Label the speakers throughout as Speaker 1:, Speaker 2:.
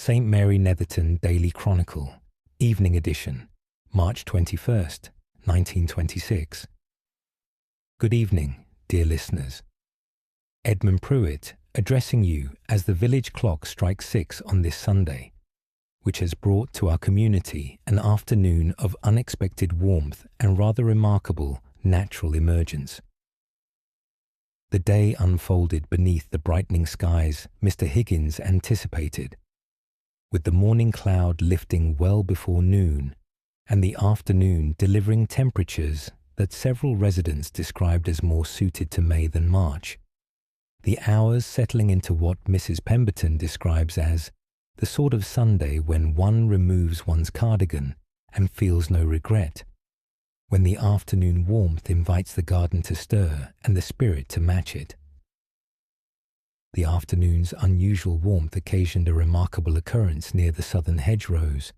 Speaker 1: St. Mary Netherton Daily Chronicle, Evening Edition, March 21st, 1926. Good evening, dear listeners. Edmund Pruitt addressing you as the village clock strikes 6 on this Sunday, which has brought to our community an afternoon of unexpected warmth and rather remarkable natural emergence. The day unfolded beneath the brightening skies Mr. Higgins anticipated, with the morning cloud lifting well before noon and the afternoon delivering temperatures that several residents described as more suited to May than March, the hours settling into what Mrs. Pemberton describes as the sort of Sunday when one removes one's cardigan and feels no regret, when the afternoon warmth invites the garden to stir and the spirit to match it. The afternoon's unusual warmth occasioned a remarkable occurrence near the southern hedgerows.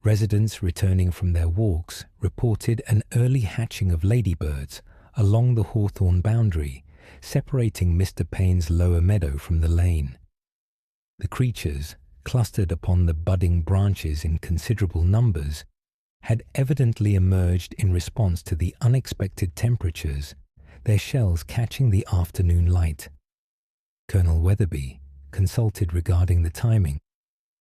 Speaker 1: Residents returning from their walks reported an early hatching of ladybirds along the hawthorn boundary, separating Mr. Payne's lower meadow from the lane. The creatures, clustered upon the budding branches in considerable numbers, had evidently emerged in response to the unexpected temperatures, their shells catching the afternoon light. Colonel Weatherby, consulted regarding the timing,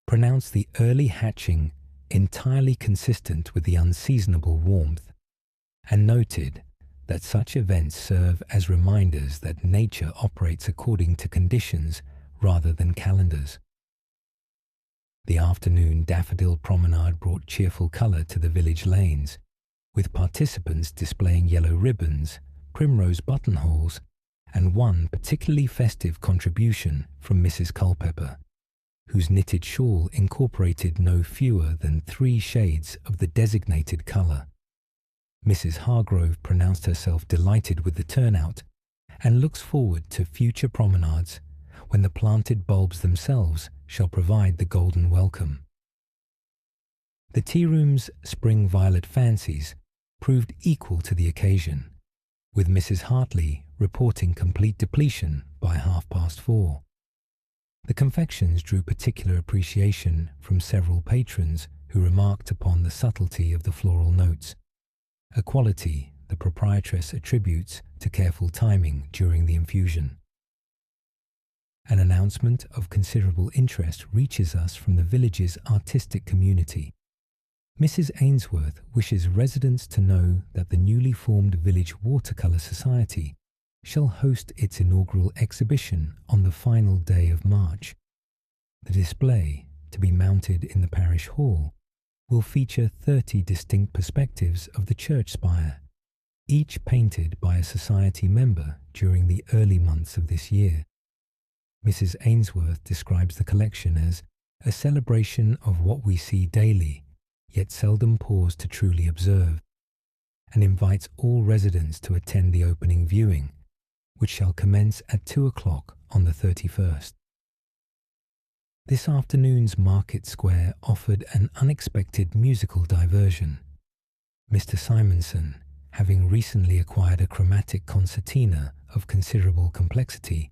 Speaker 1: pronounced the early hatching entirely consistent with the unseasonable warmth, and noted that such events serve as reminders that nature operates according to conditions rather than calendars. The afternoon Daffodil Promenade brought cheerful colour to the village lanes, with participants displaying yellow ribbons, primrose buttonholes, and one particularly festive contribution from Mrs. Culpepper, whose knitted shawl incorporated no fewer than 3 shades of the designated colour. Mrs. Hargrove pronounced herself delighted with the turnout and looks forward to future promenades when the planted bulbs themselves shall provide the golden welcome. The tea room's spring violet fancies proved equal to the occasion, with Mrs. Hartley reporting complete depletion by 4:30. The confections drew particular appreciation from several patrons who remarked upon the subtlety of the floral notes, a quality the proprietress attributes to careful timing during the infusion. An announcement of considerable interest reaches us from the village's artistic community. Mrs. Ainsworth wishes residents to know that the newly formed Village Watercolor Society shall host its inaugural exhibition on the final day of March. The display, to be mounted in the parish hall, will feature 30 distinct perspectives of the church spire, each painted by a society member during the early months of this year. Mrs. Ainsworth describes the collection as a celebration of what we see daily, yet seldom pause to truly observe, and invites all residents to attend the opening viewing, which shall commence at 2 o'clock on the 31st. This afternoon's market square offered an unexpected musical diversion. Mr. Simonson, having recently acquired a chromatic concertina of considerable complexity,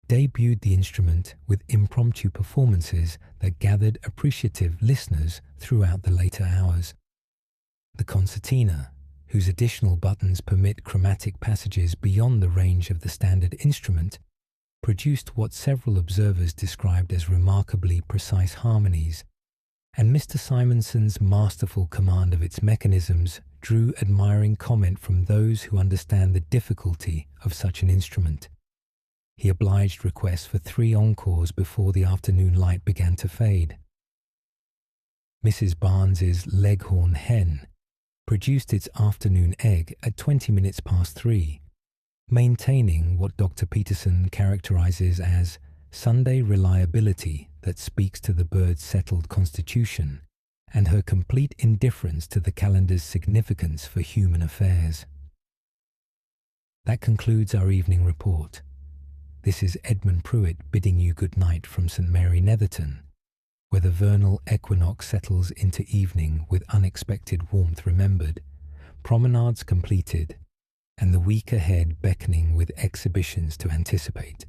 Speaker 1: debuted the instrument with impromptu performances that gathered appreciative listeners throughout the later hours. The concertina, whose additional buttons permit chromatic passages beyond the range of the standard instrument, produced what several observers described as remarkably precise harmonies, and Mr. Simonson's masterful command of its mechanisms drew admiring comment from those who understand the difficulty of such an instrument. He obliged requests for 3 encores before the afternoon light began to fade. Mrs. Barnes's leghorn hen produced its afternoon egg at 3:20, maintaining what Dr. Peterson characterizes as Sunday reliability that speaks to the bird's settled constitution and her complete indifference to the calendar's significance for human affairs. That concludes our evening report. This is Edmund Pruitt bidding you good night from St. Mary Netherton, where the vernal equinox settles into evening with unexpected warmth remembered, promenades completed, and the week ahead beckoning with exhibitions to anticipate.